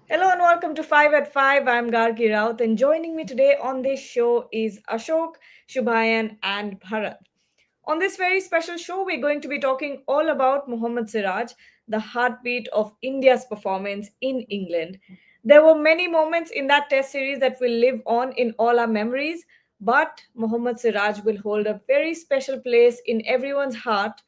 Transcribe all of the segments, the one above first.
Hello and welcome to 5 at 5. I'm Gargi Raut, and joining me today on this show is Ashok, Shubhayan, and Bharat. On this very special show, we're going to be talking all about Mohammed Siraj, the heartbeat of India's performance in England. There were many moments in that test series that will live on in all our memories, but Mohammed Siraj will hold a very special place in everyone's hearts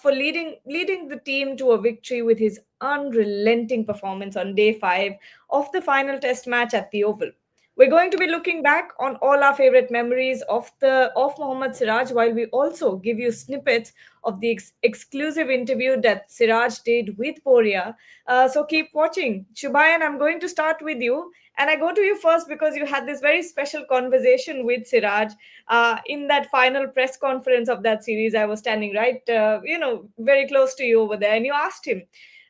for leading the team to a victory with his unrelenting performance on day 5 of the final test match at the Oval. We're going to be looking back on all our favorite memories of Mohammad Siraj, while we also give you snippets of the exclusive interview that Siraj did with Poria. So keep watching. Shubayan, I'm going to start with you. And I go to you first because you had this very special conversation with Siraj in that final press conference of that series. I was standing right, very close to you over there, and you asked him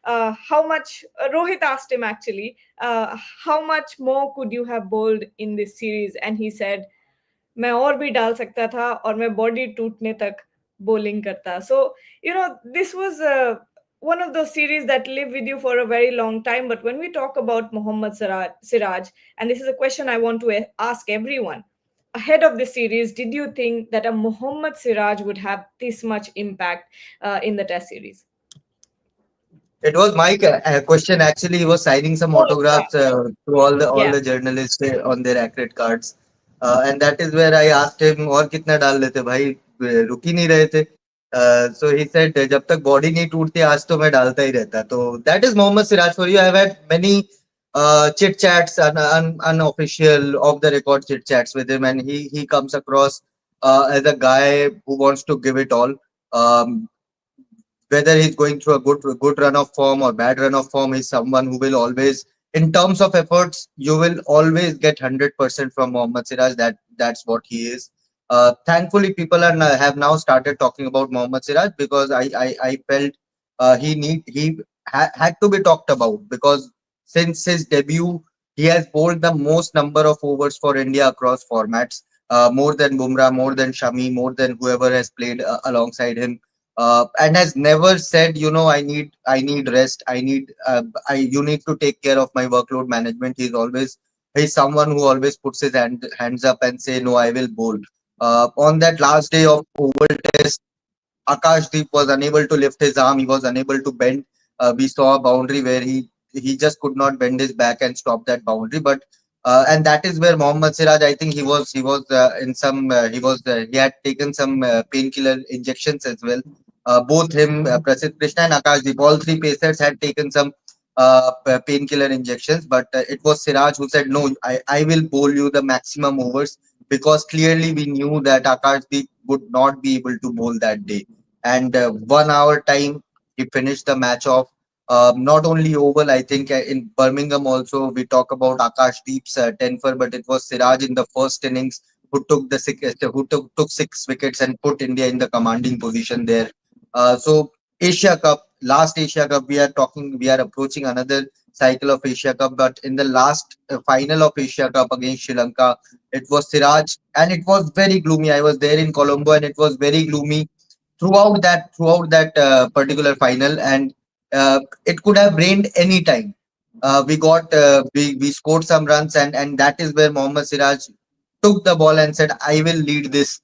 how much. Rohit asked him actually, how much more could you have bowled in this series, and he said, मैं और भी डाल सकता था और मैं body टूटने तक bowling करता. So this was one of those series that live with you for a very long time. But when we talk about Siraj, and this is a question I want to ask everyone, ahead of this series, did you think that a Mohammad Siraj would have this much impact in the Test series? It was my question. Actually, he was signing some Oh, yeah, autographs to all yeah. the journalists on their accurate cards, and that is where I asked him, "और कितना डाल लेते भाई? रुक ही नहीं रहे थे." So he said, "जब तक body नहीं टूटती आज तो मैं डालता ही रहता." तो that is Mohammad Siraj for you. I have had many chit chats, unofficial, off the record chit chats with him, and he comes across as a guy who wants to give it all. Whether he's going through a good run of form or bad run of form, he's someone who will always, in terms of efforts, you will always get 100% from Mohammad Siraj. That's what he is. Thankfully, people have now started talking about Mohammad Siraj because I felt he had to be talked about because since his debut, he has bowled the most number of overs for India across formats, more than Bumrah, more than Shami, more than whoever has played alongside him, and has never said, I need rest, you need to take care of my workload management. He's someone who always puts his hands up and say, no, I will bowl. On that last day of Oval Test, Akashdeep was unable to lift his arm. He was unable to bend. We saw a boundary where he just could not bend his back and stop that boundary. But and that is where Mohammad Siraj, I think he was in some he had taken some painkiller injections as well. Both him, Prasidh Krishna and Akashdeep, all three pacers had taken some painkiller injections. But it was Siraj who said, no, I will bowl you the maximum overs because clearly we knew that Akashdeep would not be able to bowl that day. And 1 hour time, he finished the match off. Not only Oval, I think in Birmingham also we talk about Akashdeep's 10 for, but it was Siraj in the first innings who took took 6 wickets and put India in the commanding position there. So Asia Cup, last Asia Cup, we are approaching another cycle of Asia Cup, but in the last final of Asia Cup against Sri Lanka, it was Siraj, and it was very gloomy. I was there in Colombo, and it was very gloomy throughout that particular final, and it could have rained any time. We scored some runs, and that is where Mohammad Siraj took the ball and said, "I will lead this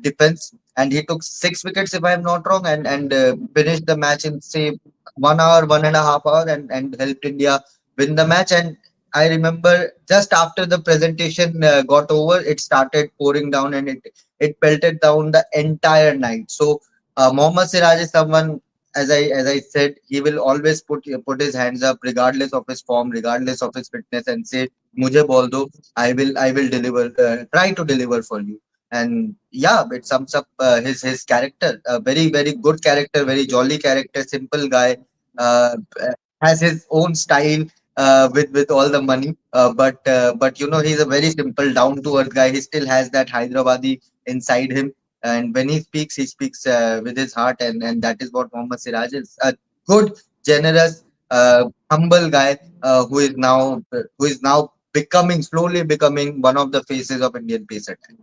defense." And he took 6 wickets, if I am not wrong, and finished the match in say 1 hour, 1.5 hour, and helped India win the match. And I remember just after the presentation got over, it started pouring down, and it pelted down the entire night. So Mohammad Siraj is someone, as I said, he will always put his hands up regardless of his form, regardless of his fitness, and say, "Mujhe ball do, I will deliver, try to deliver for you." And yeah, it sums up his character. A very very good character, very jolly character, simple guy. Uh, has his own style with all the money, but he's a very simple, down to earth guy. He still has that Hyderabadi inside him, and when he speaks with his heart, and that is what Mohammad Siraj is. A good, generous, humble guy who is now slowly becoming one of the faces of Indian pace attack.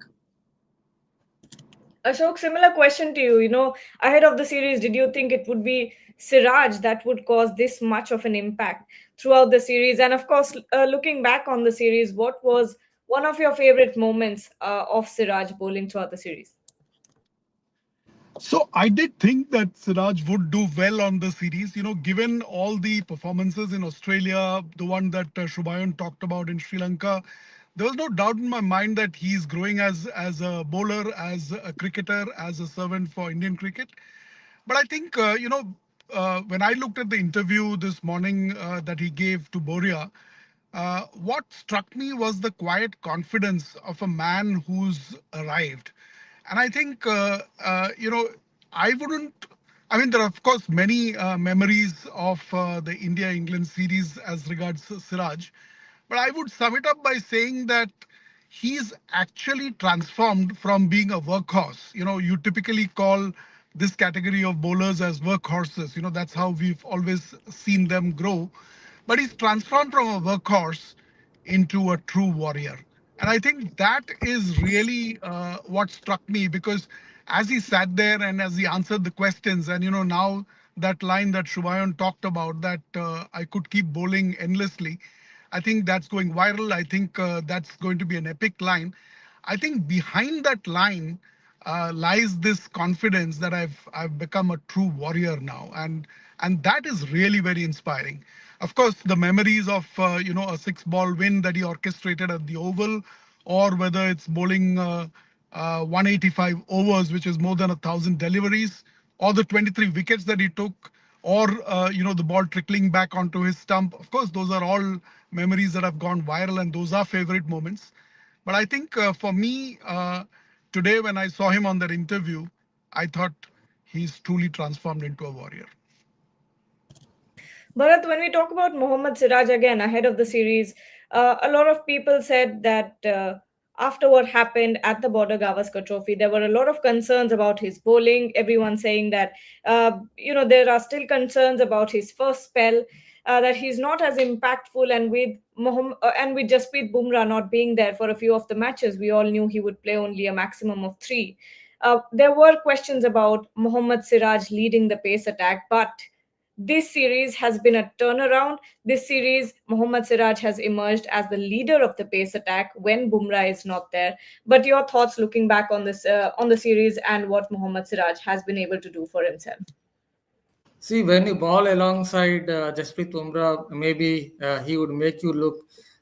Ashok, similar question to you. Ahead of the series, did you think it would be Siraj that would cause this much of an impact throughout the series? And of course, looking back on the series, what was one of your favorite moments of Siraj bowling throughout the series? So I did think that Siraj would do well on the series. Given all the performances in Australia, the one that Shubhayan talked about in Sri Lanka, there was no doubt in my mind that he's growing as a bowler, as a cricketer, as a servant for Indian cricket. But I think when I looked at the interview this morning that he gave to Boria, what struck me was the quiet confidence of a man who's arrived. And I think, I wouldn't, I mean, there are, of course, many memories of the India England series as regards Siraj. But I would sum it up by saying that he's actually transformed from being a workhorse. You typically call this category of bowlers as workhorses. That's how we've always seen them grow. But he's transformed from a workhorse into a true warrior. And I think that is really what struck me, because as he sat there and as he answered the questions, and now that line that Shubhayan talked about, that I could keep bowling endlessly, I think that's going viral. I think that's going to be an epic line. I think behind that line lies this confidence that I've become a true warrior now, and that is really very inspiring. Of course, the memories of a six-ball win that he orchestrated at the Oval, or whether it's bowling 185 overs, which is more than 1,000 deliveries, or the 23 wickets that he took, or the ball trickling back onto his stump. Of course, those are all memories that have gone viral, and those are favorite moments. But I think for me, today when I saw him on that interview, I thought he's truly transformed into a warrior. Bharat, when we talk about Mohammed Siraj again ahead of the series, a lot of people said that after what happened at the Border Gavaskar Trophy, there were a lot of concerns about his bowling. Everyone saying that there are still concerns about his first spell, that he's not as impactful, and with Jasprit Bumrah not being there for a few of the matches, we all knew he would play only a maximum of three. There were questions about Mohammed Siraj leading the pace attack, but this series has been a turnaround. This series, Mohammad Siraj has emerged as the leader of the pace attack when Bumrah is not there. But your thoughts looking back on this, on the series, and what Mohammad Siraj has been able to do for himself? See, when you ball alongside Jasprit Bumrah, maybe he would make you look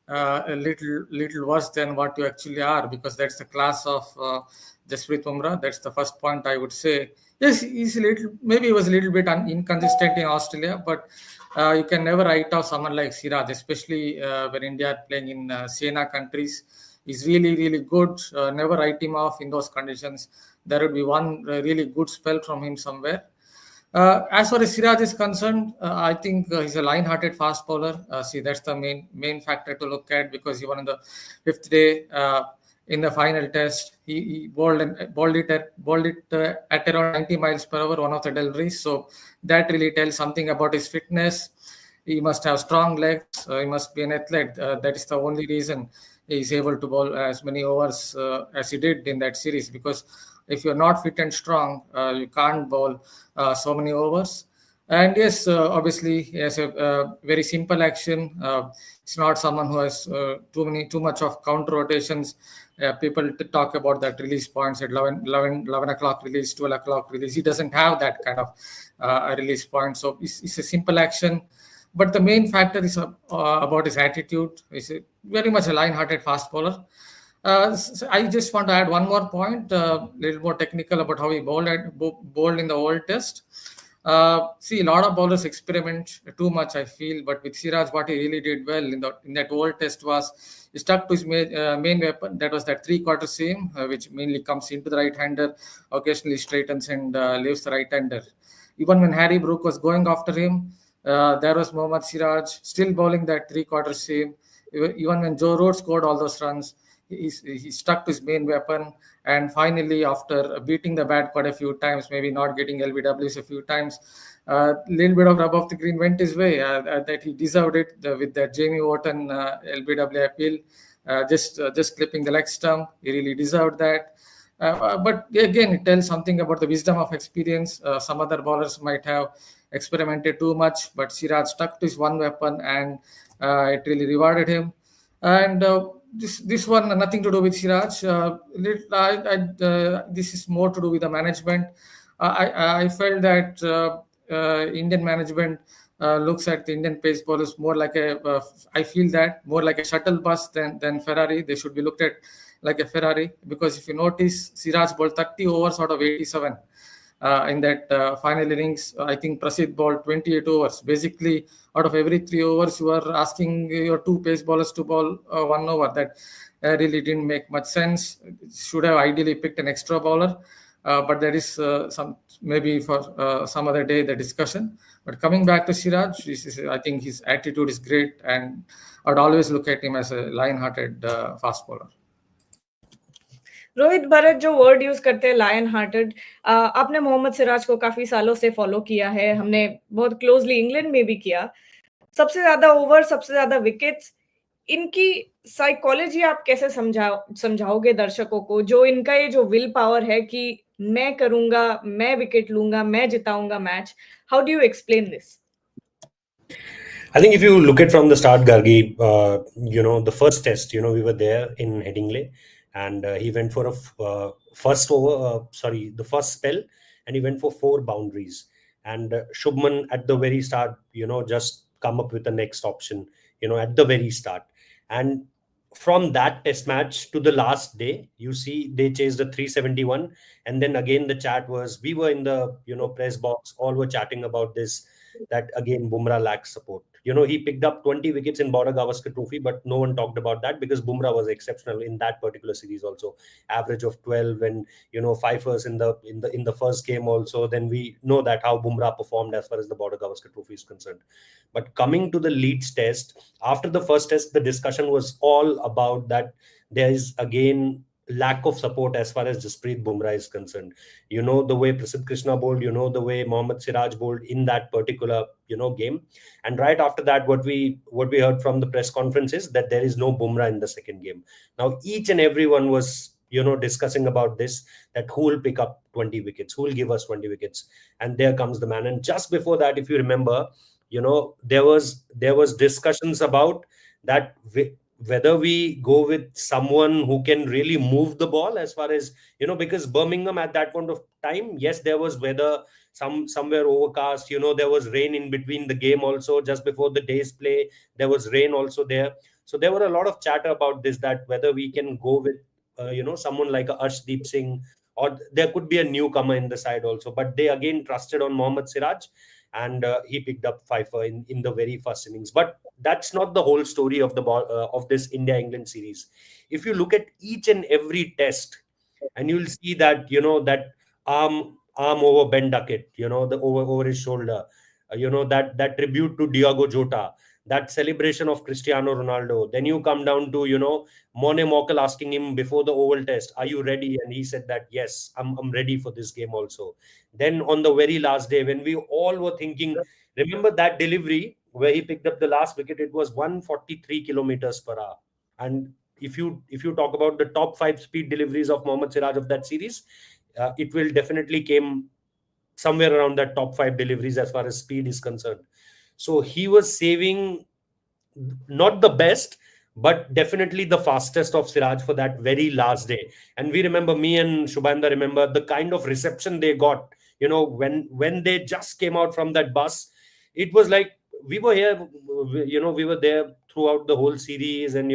a little worse than what you actually are, because that's the class of Jasprit Bumrah. That's the first point I would say. Yes, he's a little, maybe he was a little bit inconsistent in Australia, but you can never write off someone like Siraj, especially when India are playing in Siena countries. He's really good. Never write him off in those conditions. There would be one really good spell from him somewhere. As far as Siraj is concerned, I think he's a line-hearted fast bowler. See, that's the main factor to look at, because even on the fifth day in the final test, he bowled it at around 90 miles per hour, one of the deliveries. So that really tells something about his fitness. He must have strong legs. He must be an athlete. That is the only reason he's able to bowl as many overs as he did in that series. Because if you're not fit and strong, you can't bowl so many overs. And yes, obviously, he has a very simple action. It's not someone who has too much of counter rotations. People talk about that release points at 11 o'clock release, 12 o'clock release. He doesn't have that kind of release point. So it's a simple action. But the main factor is about his attitude. He's very much a line-hearted fast bowler. So I just want to add one more point, a little more technical about how he bowled in the old test. See, a lot of bowlers experiment too much, I feel, but with Siraj, what he really did well in that old test was he stuck to his main weapon. That was that three-quarter seam, which mainly comes into the right-hander, occasionally straightens and leaves the right-hander. Even when Harry Brook was going after him, there was Mohammad Siraj still bowling that three-quarter seam. Even when Joe Root scored all those runs, he stuck to his main weapon. And finally, after beating the bat quite a few times, maybe not getting LBWs a few times, a little bit of rub off the green went his way. That he deserved it with that Jamie Wharton LBW appeal, just clipping the leg stump. He really deserved that. But again, it tells something about the wisdom of experience. Some other bowlers might have experimented too much, but Siraj stuck to his one weapon, and it really rewarded him. And this one nothing to do with Siraj. This is more to do with the management. I felt that Indian management looks at the Indian pace bowlers more like a. I feel that more like a shuttle bus than Ferrari. They should be looked at like a Ferrari, because if you notice, Siraj bowled 30 overs out of 87. In that final innings, I think Prasidh bowled 28 overs. Basically, out of every 3 overs, you are asking your two pace bowlers to bowl 1 over. That really didn't make much sense. Should have ideally picked an extra bowler, but that is some maybe for some other day the discussion. But coming back to Siraj, I think his attitude is great, and I'd always look at him as a lion-hearted fast bowler. Rohit Bharat जो word use करते हैं lion hearted, आपने मोहम्मद सिराज को काफी सालों से follow किया है, हमने बहुत क्लोजली इंग्लैंड में भी किया। सबसे ज्यादा ओवर, सबसे ज्यादा विकेट्स, इनकी साइकोलॉजी आप कैसे समझाओगे दर्शकों को, जो इनका ये जो विल पावर है कि मैं करूंगा, मैं विकेट लूंगा, मैं जिताऊंगा match, how do you explain this? I think if you look at from the start, Gargi, the first test, we were there in Headingley, and he went for a the first spell, and he went for 4 boundaries. And Shubman at the very start, just come up with the next option, at the very start. And from that test match to the last day, you see they chased a 371. And then again, the chat was, we were in the, press box, all were chatting about this, that again, Bumrah lacks support. He picked up 20 wickets in Border Gavaskar Trophy, but no one talked about that because Bumrah was exceptional in that particular series also. Average of 12 and, 5 in the first game also. Then we know that how Bumrah performed as far as the Border Gavaskar Trophy is concerned. But coming to the Leeds test, after the first test, the discussion was all about that there is again lack of support as far as Jasprit Bumrah is concerned. The way Prasidh Krishna bowled, the way Mohammed Siraj bowled in that particular, game. And right after that, what we heard from the press conference is that there is no Bumrah in the second game. Now, each and everyone was, discussing about this, that who will pick up 20 wickets, who will give us 20 wickets. And there comes the man. And just before that, if you remember, there was discussions about that whether we go with someone who can really move the ball as far as, because Birmingham at that point of time, yes, there was weather, somewhere overcast, there was rain in between the game also, just before the day's play, there was rain also there. So there were a lot of chatter about this, that whether we can go with, someone like a Arshdeep Singh, or there could be a newcomer in the side also. But they again trusted on Mohammed Siraj, and he picked up 5 in the very first innings. But that's not the whole story of the of this India-England series. If you look at each and every test, and you'll see that that arm over Ben Duckett, the over his shoulder, that tribute to Diogo Jota, that celebration of Cristiano Ronaldo. Then you come down to Mone Mokel asking him before the Oval Test, "Are you ready?" And he said that yes, I'm ready for this game also. Then on the very last day, when we all were thinking, remember that delivery where he picked up the last wicket, it was 143 kilometers per hour. And if you talk about the top 5 speed deliveries of Mohammad Siraj of that series, it will definitely came somewhere around that top 5 deliveries as far as speed is concerned. So he was saving not the best, but definitely the fastest of Siraj for that very last day. And we remember, me and Shubhanda remember the kind of reception they got, when they just came out from that bus. It was like we were here, we were there throughout the whole series. And,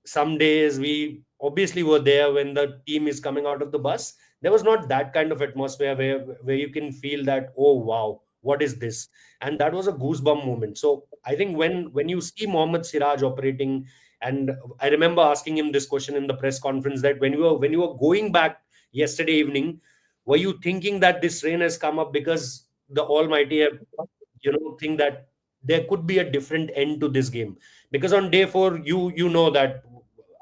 some days we obviously were there when the team is coming out of the bus. There was not that kind of atmosphere where you can feel that, oh wow, what is this? And that was a goosebump moment. So I think when you see Mohammed Siraj operating, and I remember asking him this question in the press conference, that when you were going back yesterday evening, were you thinking that this rain has come up because the Almighty have, think that there could be a different end to this game? Because on day 4, you know that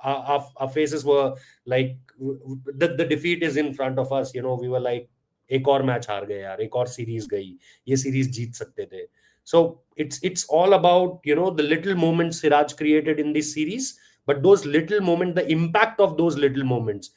our faces were like, the defeat is in front of us. We were like, एक और match हार गए यार, एक और series गई, ये series जीत सकते थे. So it's all about the little moments Siraj created in this series, but those little moments, the impact of those little moments,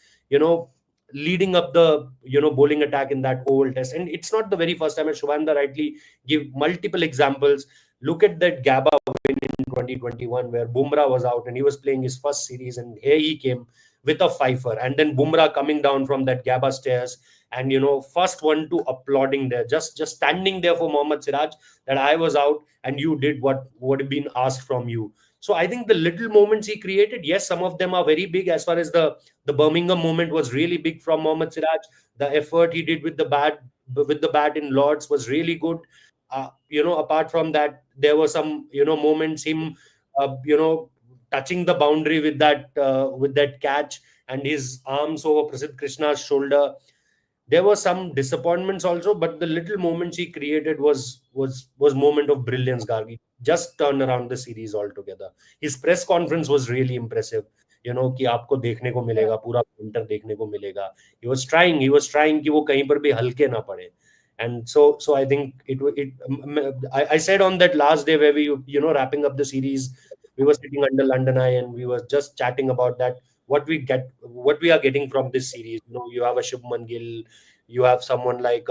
leading up the bowling attack in that Oval Test. And it's not the very first time, as Shubhanda rightly give multiple examples. Look at that Gabba win in 2021 where Bumrah was out and he was playing his first series, and here he came with a fifer, and then Bumrah coming down from that Gabba stairs, and first one to applauding there, just standing there for Mohammed Siraj, that I was out and you did what would have been asked from you. So I think the little moments he created, yes, some of them are very big. As far as the Birmingham moment was really big from Mohammed Siraj. The effort he did with the bat in Lords was really good. Apart from that, there were some moments him touching the boundary with that catch and his arms over Prasidh Krishna's shoulder. There were some disappointments also, but the little moments he created was moment of brilliance. Gargi just turned around the series altogether. His press conference was really impressive. कि आपको देखने को मिलेगा, पूरा winter देखने को मिलेगा. He was trying कि वो कहीं पर भी हल्के ना पड़े. And so I think I said on that last day where we wrapping up the series, we were sitting under London Eye and we were just chatting about that, what we are getting from this series. You have a Shubman Gill, you have someone like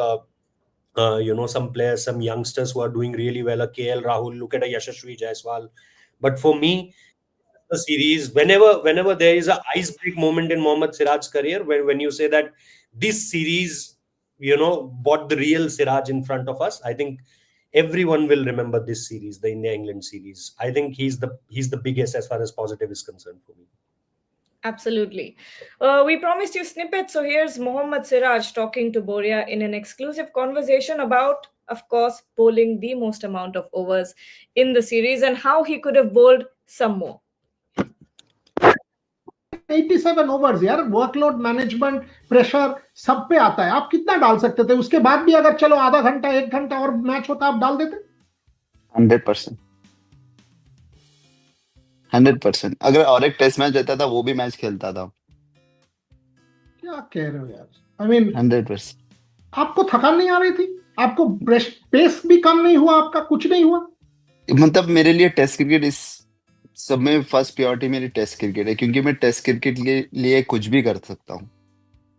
some players, some youngsters who are doing really well, a KL Rahul, look at a Yashasvi Jaiswal. But for me, the series, whenever there is a ice break moment in Mohammad Siraj's career, when you say that this series bought the real Siraj in front of us, I think everyone will remember this series, the India England series. I think he's the biggest as far as positive is concerned for me. Absolutely. We promised you snippets, so here's Mohammed Siraj talking to Boria in an exclusive conversation about, of course, bowling the most amount of overs in the series and how he could have bowled some more. 87 overs यार, workload management pressure सब पे आता है. आप कितना डाल सकते थे? उसके बाद भी अगर चलो आधा घंटा 1 घंटा और मैच होता, आप डाल देते? 100%. 100%. अगर और एक टेस्ट मैच रहता था वो भी मैच खेलता था. क्या कह रहे हो यार? I mean 100%. आपको थकान नहीं आ रही थी? आपको पेस भी कम नहीं हुआ? आपका कुछ नहीं हुआ? मतलब मेरे लिए टेस्ट क्रिकेट इस सब में फर्स्ट प्रायोरिटी मेरी टेस्ट क्रिकेट है, क्योंकि मैं टेस्ट क्रिकेट के लिए कुछ भी कर सकता हूँ,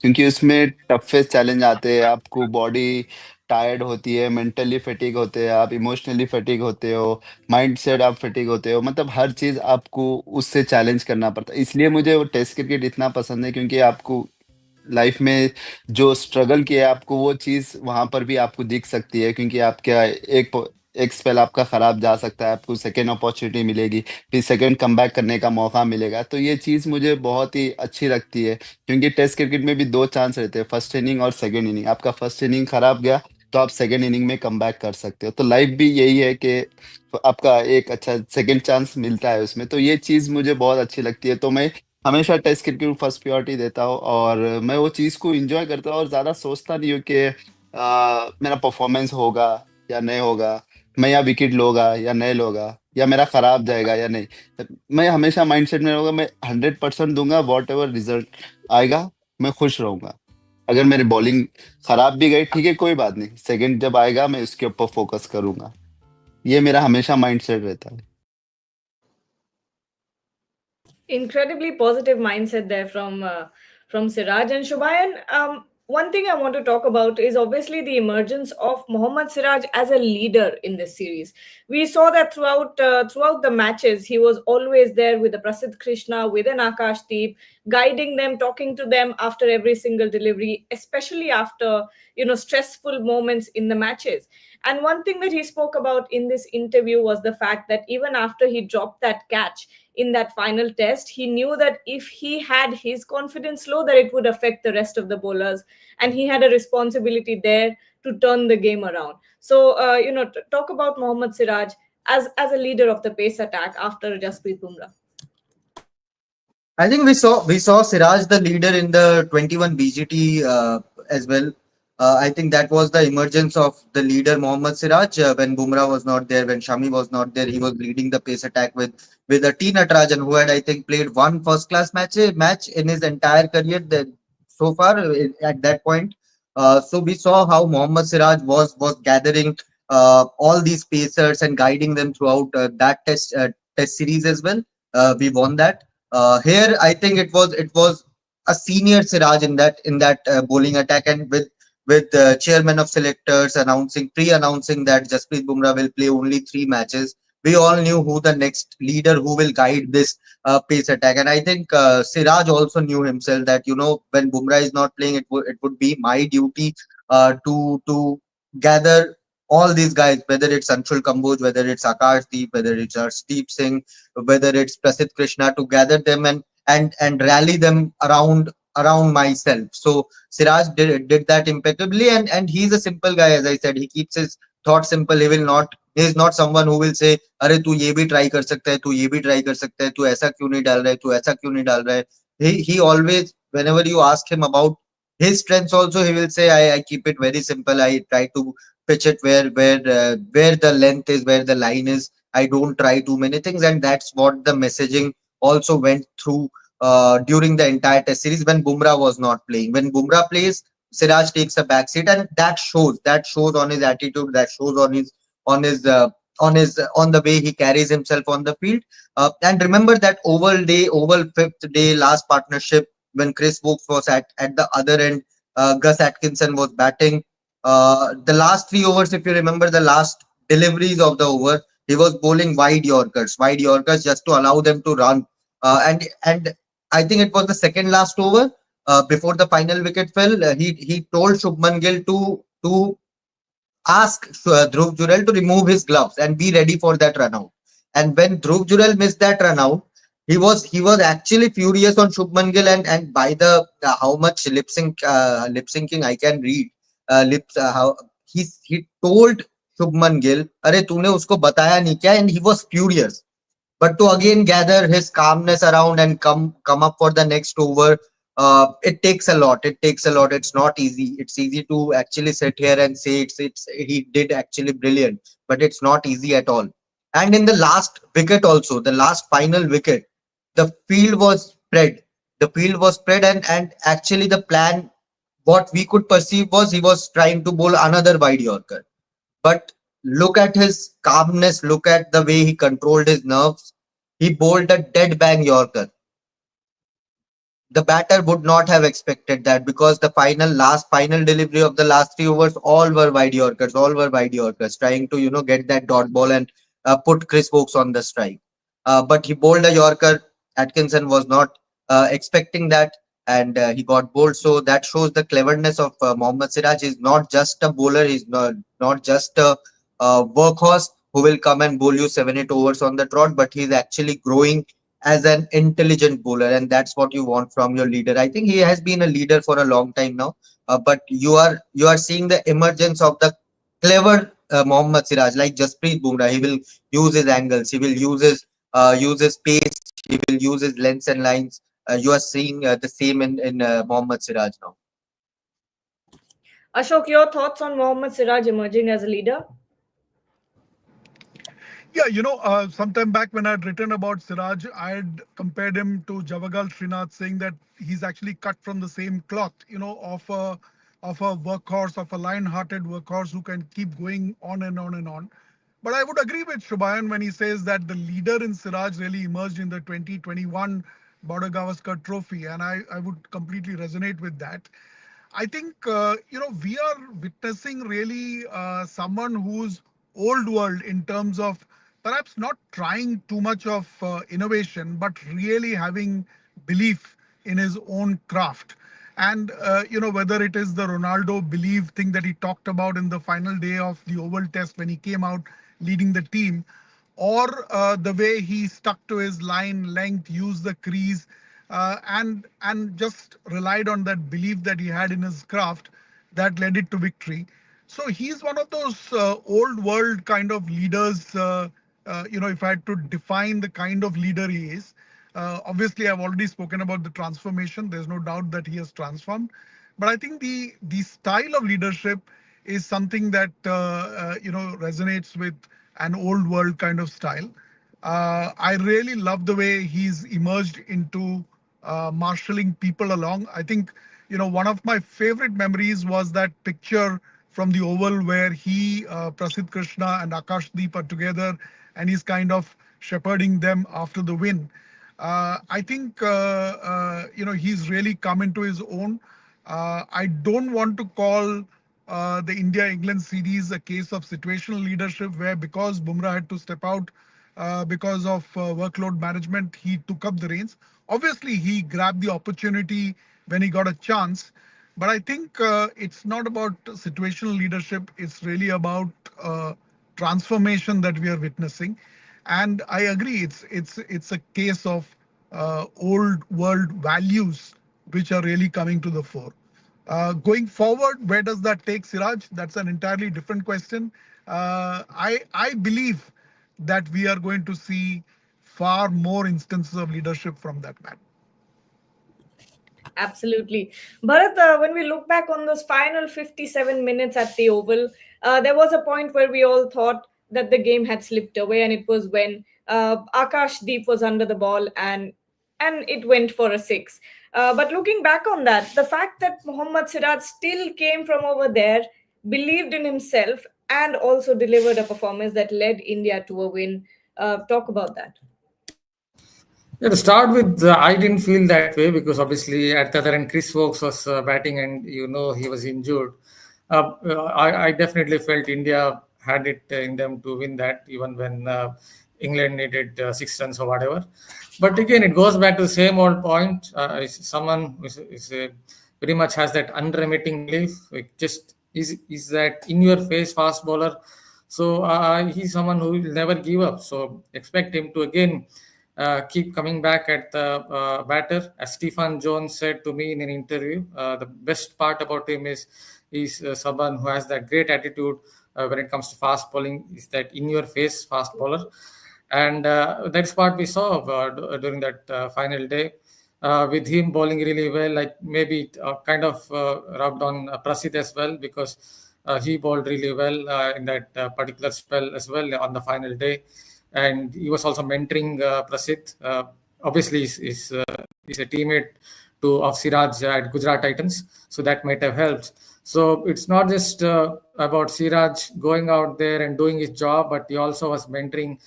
क्योंकि उसमें टफेस्ट चैलेंज आते हैं. आपको बॉडी टायर्ड होती है, मेंटली फटीग होते हैं, आप इमोशनली फटीग होते हो, माइंड सेट आप फटीग होते हो, मतलब हर चीज आपको उससे चैलेंज करना पड़ता है. इसलिए मुझे वो टेस्ट क्रिकेट इतना पसंद है, क्योंकि आपको लाइफ में जो स्ट्रगल किया है आपको वो चीज वहां पर भी आपको दिख सकती है, क्योंकि आपका एक स्पेल आपका खराब जा सकता है, आपको सेकेंड अपॉर्चुनिटी मिलेगी, फिर सेकेंड कमबैक करने का मौका मिलेगा. तो ये चीज मुझे बहुत ही अच्छी लगती है, क्योंकि टेस्ट क्रिकेट में भी 2 चांस रहते हैं, फर्स्ट इनिंग और सेकेंड इनिंग. आपका फर्स्ट इनिंग खराब गया तो आप सेकेंड इनिंग में कमबैक कर सकते हो. तो लाइफ भी यही है कि आपका एक अच्छा सेकेंड चांस मिलता है उसमें. तो ये चीज मुझे बहुत अच्छी लगती है. तो मैं हमेशा टेस्ट क्रिकेट को फर्स्ट प्रायोरिटी देता हूँ और मैं वो चीज को एंजॉय करता हूँ और ज्यादा सोचता नहीं हूँ कि मेरा परफॉर्मेंस होगा या नहीं होगा, मैं या विकेट लोगा या नहीं लोगा, या मेरा खराब जाएगा या नहीं. मैं हमेशा माइंडसेट में रहूंगा, मैं 100% दूंगा, वॉट एवर रिजल्ट आएगा मैं खुश रहूंगा. अगर मेरी बॉलिंग खराब भी गई ठीक है, कोई बात नहीं, सेकंड जब आएगा मैं उसके ऊपर फोकस करूंगा. ये मेरा हमेशा माइंडसेट रहता है. Incredibly positive mindset there from Siraj and Shubayan. One thing I want to talk about is obviously the emergence of Mohammed Siraj as a leader in this series. We saw that throughout the matches, he was always there with the Prasidh Krishna, with an Akashdeep, guiding them, talking to them after every single delivery, especially after stressful moments in the matches. And one thing that he spoke about in this interview was the fact that even after he dropped that catch in that final test, he knew that if he had his confidence low, that it would affect the rest of the bowlers, and he had a responsibility there to turn the game around. So, talk about Mohammed Siraj as a leader of the pace attack after Jasprit Bumrah. I think we saw Siraj the leader in the 21 BGT as well. I think that was the emergence of the leader Mohammed Siraj when Bumrah was not there, when Shami was not there. He was leading the pace attack with a T Natarajan, who had I think played one first class match in his entire career so far at that point. So we saw how Mohammed Siraj was gathering all these pacers and guiding them throughout that test series as well. We won that. Here I think it was a senior Siraj in that bowling attack, and with chairman of selectors announcing pre-announcing that Jasprit Bumrah will play only 3 matches. We all knew who the next leader who will guide this pace attack, and I think Siraj also knew himself that when Bumrah is not playing, it would be my duty to gather all these guys, whether it's Anshul Kamboj, whether it's Akash Deep, whether it's Arshdeep Singh, whether it's Prasidh Krishna, to gather them and rally them around myself. So Siraj did that impeccably, and he's a simple guy, as I said. He keeps his thoughts simple. He is not someone who will say, "अरे तू ये भी try कर सकता है, तू ये भी try कर सकता है, तू ऐसा क्यों नहीं डाल रहा है, तू ऐसा क्यों नहीं डाल रहा है." He always, whenever you ask him about his strengths, also he will say, I keep it very simple. I try to pitch it where the length is, where the line is. I don't try too many things, and that's what the messaging also went through during the entire test series when Bumrah was not playing. When Bumrah plays, Siraj takes a back seat, and that shows. That shows on his attitude. That shows on his on the way he carries himself on the field. And remember that oval fifth day, last partnership when Chris Wokes was at the other end, Gus Atkinson was batting. The last 3 overs, if you remember, the last deliveries of the over, he was bowling wide Yorkers just to allow them to run. And I think it was the second last over before the final wicket fell. He told Shubman Gill to ask Dhruv Jurel to remove his gloves and be ready for that run out. And when Dhruv Jurel missed that run out, he was actually furious on Shubman Gill, and by the how much lip syncing I can read, how he told Shubman Gill, "अरे तूने उसको बताया नहीं क्या?" And he was furious. But to again gather his calmness around and come up for the next over, it takes a lot. It takes a lot. It's not easy. It's easy to actually sit here and say it's he did actually brilliant, but it's not easy at all. And in the last wicket also, the last final wicket, the field was spread. The field was spread, and actually the plan, what we could perceive, was he was trying to bowl another wide Yorker. But look at his calmness, look at the way he controlled his nerves. He bowled a dead bang Yorker. The batter would not have expected that, because the final delivery of the last 3 overs, all were wide Yorkers, trying to get that dot ball and put Chris Wokes on the strike. But he bowled a Yorker. Atkinson was not expecting that, and he got bowled. So that shows the cleverness of Mohammed Siraj. He's not just a bowler. He's not just a workhorse who will come and bowl you 7-8 overs on the trot, but he's actually growing as an intelligent bowler, and that's what you want from your leader. I think he has been a leader for a long time now, but you are seeing the emergence of the clever Mohammad Siraj, like Jasprit Bumrah. He will use his angles, he will use his pace, he will use his lengths and lines. You are seeing the same in Mohammad Siraj now. Ashok, your thoughts on Mohammed Siraj emerging as a leader? Yeah, sometime back when I had written about Siraj, I had compared him to Javagal Srinath, saying that he's actually cut from the same cloth, of a workhorse, of a lion-hearted workhorse who can keep going on and on and on. But I would agree with Shubhayan when he says that the leader in Siraj really emerged in the 2021 Border Gavaskar Trophy, and I would completely resonate with that. I think we are witnessing really someone who's old world in terms of perhaps not trying too much of innovation, but really having belief in his own craft. And whether it is the Ronaldo belief thing that he talked about in the final day of the Oval Test when he came out leading the team, or the way he stuck to his line length, used the crease, and just relied on that belief that he had in his craft that led it to victory. So he's one of those old world kind of leaders. If I had to define the kind of leader he is, obviously I've already spoken about the transformation. There's no doubt that he has transformed, but I think the style of leadership is something that resonates with an old world kind of style. I really love the way he's emerged into marshalling people along. I think, one of my favorite memories was that picture from the Oval where he, Prasidh Krishna and Akash Deep are together, and he's kind of shepherding them after the win. I think he's really come into his own. I don't want to call the India-England series a case of situational leadership, where because Bumrah had to step out because of workload management, he took up the reins. Obviously, he grabbed the opportunity when he got a chance. But I think it's not about situational leadership. It's really about transformation that we are witnessing. And I agree, it's a case of old world values which are really coming to the fore. Going forward, where does that take Siraj? That's an entirely different question. I believe that we are going to see far more instances of leadership from that man. Absolutely. Bharat, when we look back on those final 57 minutes at the Oval, there was a point where we all thought that the game had slipped away, and it was when Akash Deep was under the ball and it went for a six. But looking back on that, the fact that Mohammed Siraj still came from over there, believed in himself, and also delivered a performance that led India to a win. Talk about that. Yeah, to start with, I didn't feel that way because obviously at the other end, Chris Wokes was batting and he was injured. I definitely felt India had it in them to win that, even when England needed 6 runs or whatever. But again, it goes back to the same old point. Someone who very much has that unremitting belief. Like just is that in your face fast bowler. So he's someone who will never give up. So expect him to again keep coming back at the batter. As Stephen Jones said to me in an interview, the best part about him is he's someone who has that great attitude when it comes to fast bowling, is that in your face fast bowler. And that's what we saw during that final day. With him bowling really well, like maybe it kind of rubbed on Prasid as well, because he bowled really well in that particular spell as well on the final day. And he was also mentoring Prasid. Obviously, he's a teammate of Siraj at Gujarat Titans, so that might have helped. So it's not just about Siraj going out there and doing his job, but he also was mentoring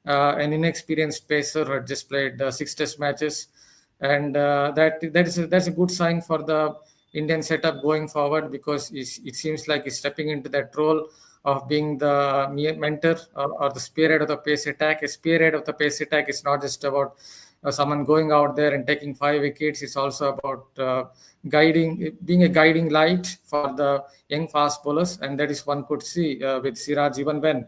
an inexperienced pacer who had just played 6 Test matches, and that's a good sign for the Indian setup going forward, because it seems like he's stepping into that role of being the mentor or the spearhead of the pace attack. A spearhead of the pace attack is not just about someone going out there and taking 5 wickets. It's also about being a guiding light for the young fast bowlers, and that is one could see with Siraj, even when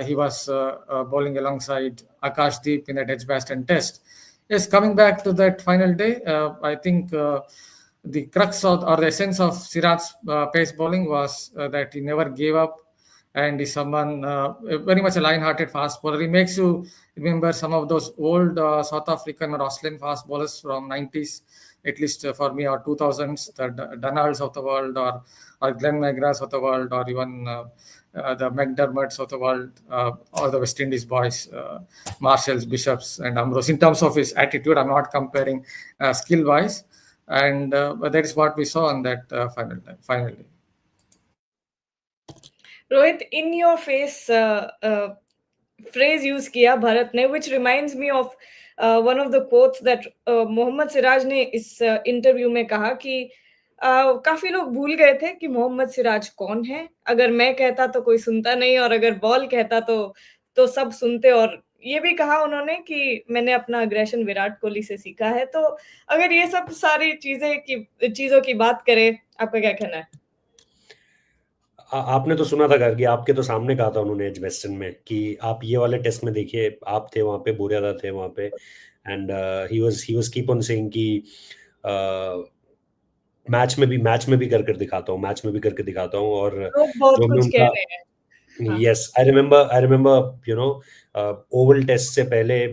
he was bowling alongside Akash Deep in that Edgbaston Test. Yes, coming back to that final day, I think the crux or the essence of Siraj's pace bowling was that he never gave up, and is someone very much a lion-hearted fast bowler. He makes you remember some of those old South African or Australian fast bowlers from 90s, at least for me, or 2000s, the Donalds of the world, or Glenn McGraths of the world, or even the McDermotts of the world, or the West Indies boys, Marshalls, Bishops, and Ambrose. In terms of his attitude, I'm not comparing skill-wise, and but that is what we saw on that final day. Rohit, in your face phrase use किया भारत ने, which reminds me of one of the quotes that Mohammad Siraj ने इस interview में कहा कि काफी लोग भूल गए थे कि मोहम्मद सिराज कौन है. अगर मैं कहता तो कोई सुनता नहीं, और अगर बॉल कहता तो सब सुनते. और ये भी कहा उन्होंने कि मैंने अपना अग्रेशन विराट कोहली से सीखा है. तो अगर ये सब सारी चीजों की बात करें, आपका क्या कहना है? आपने तो सुना था कि आपके तो सामने कहा था उन्होंने एजबेस्टन में कि आप ये वाले टेस्ट में देखिए, आप थे वहां पे, बोरियादा थे वहां पे, and he was keep on saying कि मैच में भी करके दिखाता हूँ. और लोग बहुत जो भी कुछ कह उनका, रहे हैं. Yes, I remember Oval test से पहले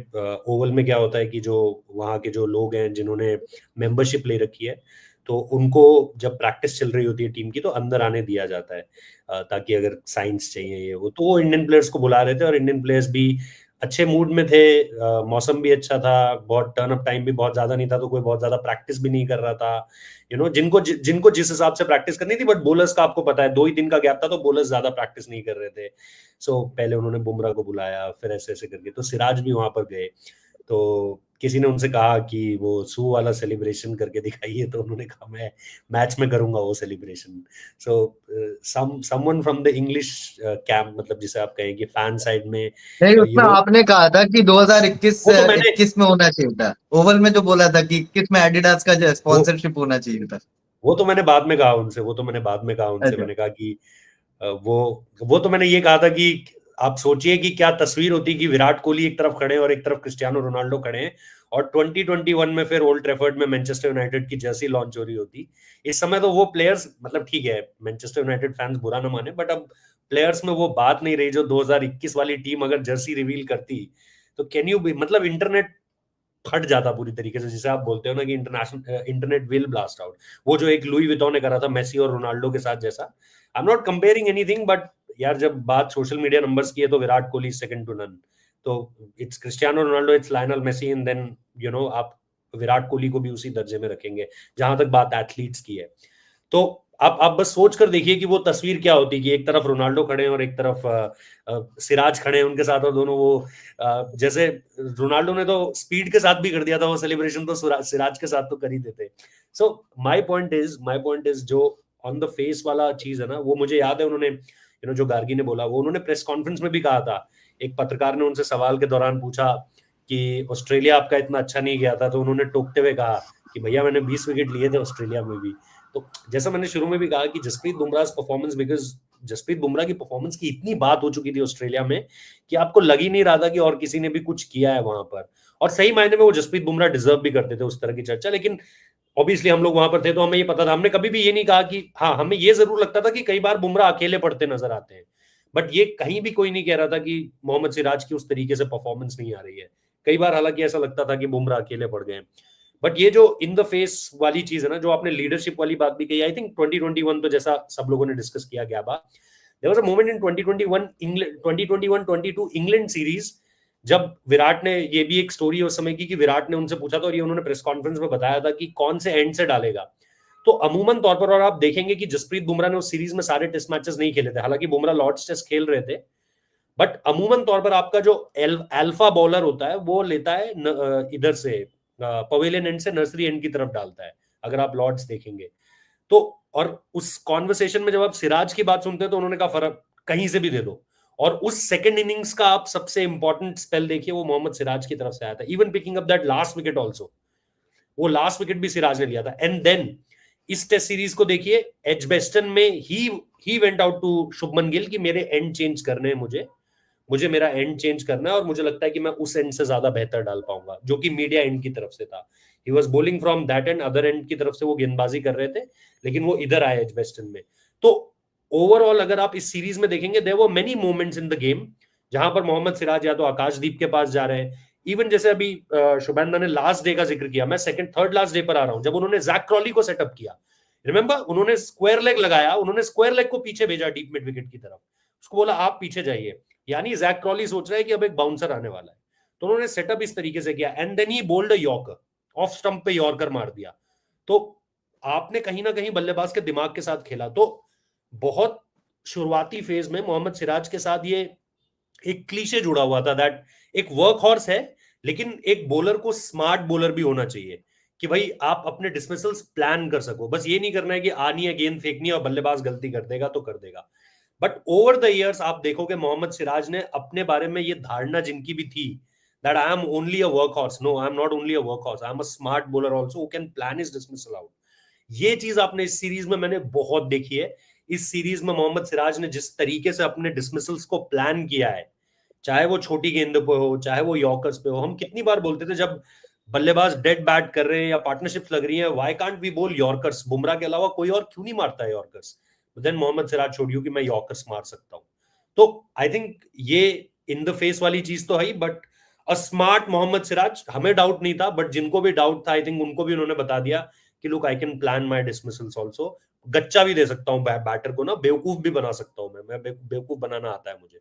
ओवल में क्या होता है कि जो वहाँ के जो लोग हैं जिन्होंने मेंबरशिप ले रखी है, तो उनको जब प्रैक्टिस चल रही होती है टीम की, तो अंदर आने दिया जाता है ताकि अगर साइंस चाहिए ये वो, तो वो इंडियन प्लेयर्स को बुला रहे थे. और इंडियन प्लेयर्स भी अच्छे मूड में थे, मौसम भी अच्छा था, बहुत टर्न अप टाइम भी बहुत ज्यादा नहीं था, तो कोई बहुत ज्यादा प्रैक्टिस भी नहीं कर रहा था. जिनको जिस हिसाब से प्रैक्टिस करनी थी. बट बॉलर्स का आपको पता है 2 ही दिन का गैप था, तो बॉलर्स ज्यादा प्रैक्टिस नहीं कर रहे थे. सो पहले उन्होंने बुमराह को बुलाया, फिर ऐसे ऐसे करके तो सिराज भी वहां पर गए. तो किसी ने उनसे कहा कि वो सू वाला सेलिब्रेशन करके दिखाइए, तो उन्होंने कहा मैं मैच में करूंगा वो celebration. So someone from the English camp, मतलब जिसे आप कहें कि फैन साइड में, नहीं, यू उसमें नो, आपने कहा था कि 2021 वो तो मैंने 21 में होना चाहिए था. ओवल में जो बोला था कि 21 में एडिडास का जो वो स्पॉन्सरशिप होना चाहिए था. वो तो मैंने बाद में कहा उनसे, वो तो मैंने बाद में कहा उनसे, अच्छा. मैंने कहा कि वो तो मैंने ये कहा था कि आप सोचिए कि क्या तस्वीर होती कि विराट कोहली एक तरफ खड़े हैं और एक तरफ क्रिस्टियानो रोनाल्डो खड़े हैं, और 2021 में फिर ओल्ड ट्रैफर्ड में मैनचेस्टर यूनाइटेड की जर्सी लॉन्च हो रही होती. इस समय तो वो प्लेयर्स, मतलब ठीक है मैनचेस्टर यूनाइटेड फैंस बुरा ना माने, बट अब प्लेयर्स में वो बात नहीं रही जो 2021 वाली टीम अगर जर्सी रिवील करती. तो कैन यू भी, मतलब इंटरनेट फट जाता पूरी तरीके से, जिसे आप बोलते हो ना कि international internet will blast out. वो जो एक लुई विटो ने करा था मेसी और रोनाल्डो के साथ जैसा, I am not comparing anything, but यार जब बात सोशल मीडिया नंबर्स की है तो Virat Kohli second to none. तो it's Cristiano Ronaldo, it's Lionel Messi, and then आप विराट कोहली को भी उसी दर्जे में रखेंगे जहां तक बात एथलीट्स की है. तो आप बस सोच कर देखिए कि वो तस्वीर क्या होती कि एक तरफ रोनाल्डो खड़े हैं और एक तरफ सिराज खड़े हैं उनके साथ, और दोनों वो जैसे रोनाल्डो ने तो स्पीड के साथ भी कर दिया था वो सेलिब्रेशन, तो सिराज के साथ तो कर ही देते. सो माय पॉइंट इज जो ऑन द फेस वाला चीज है ना, वो मुझे याद है उन्होंने जो गार्गी ने बोला, वो उन्होंने प्रेस कॉन्फ्रेंस में भी कहा था. एक पत्रकार ने उनसे सवाल के दौरान पूछा कि ऑस्ट्रेलिया आपका इतना अच्छा नहीं गया था, तो उन्होंने टोकते हुए कहा कि भैया मैंने 20 विकेट लिए थे ऑस्ट्रेलिया में भी. तो जैसा मैंने शुरू में भी कहा कि जसप्रीत बुमराह परफॉर्मेंस, बिकॉज जसप्रीत बुमराह की परफॉर्मेंस की इतनी बात हो चुकी थी ऑस्ट्रेलिया में कि आपको लग ही नहीं रहा था कि और किसी ने भी कुछ किया है वहां पर. और सही मायने में वो जसप्रीत बुमराह डिजर्व भी करते थे उस तरह की चर्चा, लेकिन ऑब्वियसली हम लोग वहां पर थे तो हमें ये पता था. हमने कभी भी ये नहीं कहा कि, हाँ हमें ये जरूर लगता था कि कई बार बुमराह अकेले पड़ते नजर आते हैं, बट ये कहीं भी कोई नहीं कह रहा था कि मोहम्मद सिराज की उस तरीके से परफॉर्मेंस नहीं आ रही है. कई बार हालांकि ऐसा लगता था कि बुमराह अकेले पड़ गए. बट ये जो इन द फेस वाली चीज है ना, जो आपने लीडरशिप वाली बात भी कही, आई थिंक 2021 तो जैसा सब लोगों ने डिस्कस किया गया बा, there was a moment in 2021 England, 2021-22 England series, जब विराट ने, ये भी एक स्टोरी है उस समय की, कि विराट ने उनसे पूछा था और ये उन्होंने प्रेस कॉन्फ्रेंस में बताया था कि कौन से एंड से डालेगा. तो अमूमन तौर पर, और आप देखेंगे कि जसप्रीत बुमराह ने उस सीरीज में सारे टेस्ट मैचेस नहीं खेले थे, हालांकि बुमराह लॉर्ड्स टेस्ट खेल रहे थे, बट अमूमन तौर पर आपका जो अल्फा बॉलर होता है वो लेता है इधर से पवेलियन एंड से नर्सरी एंड की तरफ डालता है, अगर आप लॉर्ड्स देखेंगे तो. और उस कॉन्वर्सेशन में जब आप सिराज की बात सुनते हैं तो उन्होंने कहा फर्क कहीं से भी दे दो, और उस सेकंड इनिंग्स का आप सबसे इंपॉर्टेंट स्पेल देखिए, वो मोहम्मद सिराज की तरफ से आया था, even picking up that last wicket also. वो लास्ट विकेट भी सिराज ने लिया था. एंड देन इस टेस्ट सीरीज को देखिए, एजबेस्टन में ही went out to Shubman Gill कि मेरे एंड चेंज करने हैं, मुझे मुझे मेरा एंड चेंज करना है, और मुझे लगता है कि मैं उस एंड से ज्यादा बेहतर डाल पाऊंगा, जो कि मीडिया एंड की तरफ से था. He was bowling from that and, other and की तरफ से वो गेंदबाजी कर रहे थे, लेकिन वो इधर आए एजबेस्टन में. तो ओवरऑल अगर आप इस सीरीज में देखेंगे, there were many moments in the game जहां पर मोहम्मद सिराज या तो आकाशदीप के पास जा रहे हैं. इवन जैसे अभी शुभेंद्र ने लास्ट डे का जिक्र किया, मैं सेकंड थर्ड लास्ट डे पर आ रहा हूं, जब उन्होंने जैक क्रॉली को सेटअप किया, रिमेंबर उन्होंने स्क्वायर लेग लगाया, उन्होंने स्क्वायर लेग को पीछे भेजा डीप मिड विकेट की तरफ, उसको बोला आप पीछे जाइए, यानी जैक क्रॉली सोच रहा है कि अब एक बाउंसर आने वाला है. तो उन्होंने सेटअप इस तरीके से किया, and then he bowled a yorker, off stump पे यॉर्कर मार दिया. तो आपने कहीं ना कहीं बल्लेबाज के दिमाग के साथ खेला. तो बहुत शुरुआती फेज में मोहम्मद सिराज के साथ ये एक क्लीशे जुड़ा हुआ था, दैट एक वर्क हॉर्स है, लेकिन एक बॉलर को स्मार्ट बॉलर भी होना चाहिए कि भाई आप अपने डिसमिसल्स प्लान कर सको. बस ये नहीं करना है कि आनी है गेंद फेंकनी है और बल्लेबाज गलती कर देगा तो कर देगा. बट ओवर द इयर्स आप देखोगे मोहम्मद सिराज ने अपने बारे में ये धारणा जिनकी भी थी, that I am only a work horse, no I am not only a work horse, I am a smart bowler also who can plan his dismissal out. ये चीज आपने इस सीरीज में मैंने बहुत देखी है. इस सीरीज में मोहम्मद सिराज ने जिस तरीके से अपने डिसमिसल्स को प्लान किया है, चाहे वो छोटी गेंद पे हो, चाहे वो यॉर्कर्स पे हो. हम कितनी बार बोलते थे जब बल्लेबाज डेड बैट कर रहे हैं या पार्टनरशिप्स लग रही है, व्हाई कांट वी बोल यॉर्कर्स, बुमराह के अलावा कोई और क्यों नहीं मारता है यॉर्कर्स. देन मोहम्मद सिराज छोड़ यू कि मैं यॉर्कर्स मार सकता हूं. तो आई थिंक ये इन द फेस वाली चीज तो है, but a smart Mohammed Siraj, हमें डाउट नहीं था, बट जिनको भी डाउट था आई थिंक उनको भी उन्होंने बता दिया कि look I can plan my dismissals also. गच्चा भी दे सकता हूँ बैटर को ना, बेवकूफ भी बना सकता हूँ मैं बेवकूफ बनाना आता है मुझे.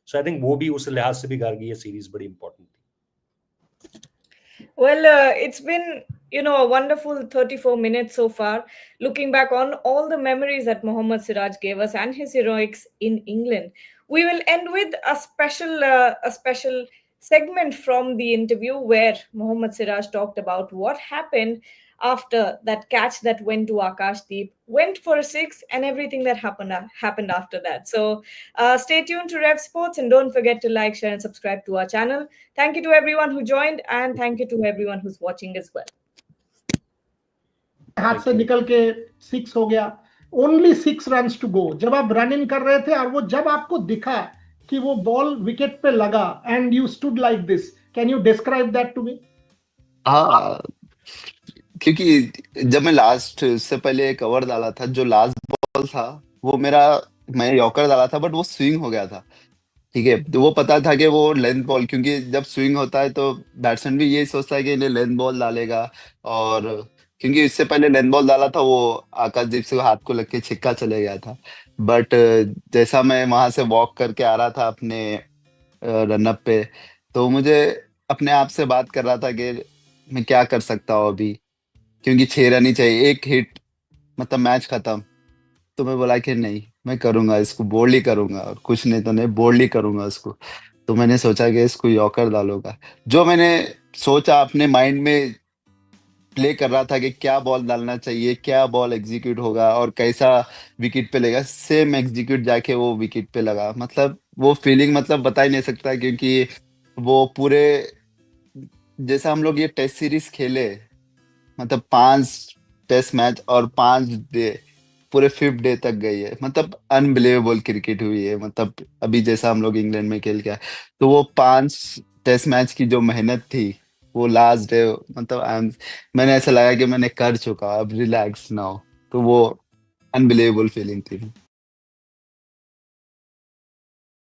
सो आई थिंक वो भी उस लिहाज से भी गार्गी ये सीरीज बड़ी इंपॉर्टेंट थी. Well, it's been, a wonderful 34 minutes so far, looking back on all the memories that Mohammad Siraj gave us and his heroics in England. We will end with a special segment from the interview where Mohammed Siraj talked about what happened after that catch that went to Akashdeep, went for a six, and everything that happened after that. So stay tuned to Rev Sports and don't forget to like, share, and subscribe to our channel. Thank you to everyone who joined, and thank you to everyone who's watching as well. हाथ से निकल के 6 हो गया, only 6 runs to go, जब आप run in कर रहे थे और वो जब आपको दिखा कि वो बॉल विकेट पे लगा and you stood like this, can you describe that to me? हाँ, क्योंकि जब मैं लास्ट से पहले कवर डाला था, जो लास्ट बॉल था वो मेरा, मैं यॉर्कर डाला था बट वो स्विंग हो गया था। ठीक है, तो वो पता था कि वो लेंथ बॉल, क्योंकि जब स्विंग होता है तो बैट्समैन भी यही सोचता है कि इन्हें लेंथ बॉल डालेगा, और क्योंकि इससे पहले लेंथ बॉल डाला था वो आकाशदीप से हाथ को लग के छिक्का चले गया था। बट जैसा मैं वहां से वॉक करके आ रहा था अपने रनअप पे, तो मुझे अपने आप से बात कर रहा था कि मैं क्या कर सकता हूँ अभी, क्योंकि 6 रन ही चाहिए, एक हिट मतलब मैच खत्म। तो मैं बोला कि नहीं, मैं करूंगा इसको, बोल्ड ही करूंगा, और कुछ नहीं तो नहीं, बोल्ड ही करूंगा उसको। तो मैंने सोचा कि इसको यॉर्कर डालूंगा। जो मैंने सोचा अपने माइंड में प्ले कर रहा था कि क्या बॉल डालना चाहिए, क्या बॉल एग्जीक्यूट होगा और कैसा विकेट पे लेगा, सेम एग्जीक्यूट जाके वो विकेट पे लगा। मतलब वो फीलिंग मतलब बता ही नहीं सकता, क्योंकि वो पूरे, जैसा हम लोग ये टेस्ट सीरीज खेले, मतलब 5 टेस्ट मैच और 5 डे, पूरे 5th डे तक गई है, मतलब अनबिलीवेबल क्रिकेट हुई है। मतलब अभी जैसा हम लोग इंग्लैंड में खेल के आए, तो वो 5 टेस्ट मैच की जो मेहनत थी, वो लास्ट डे, मतलब मैंने ऐसा लगा कि मैंने कर चुका, अब रिलैक्स नाउ। तो वो अनबिलीवेबल फीलिंग थी।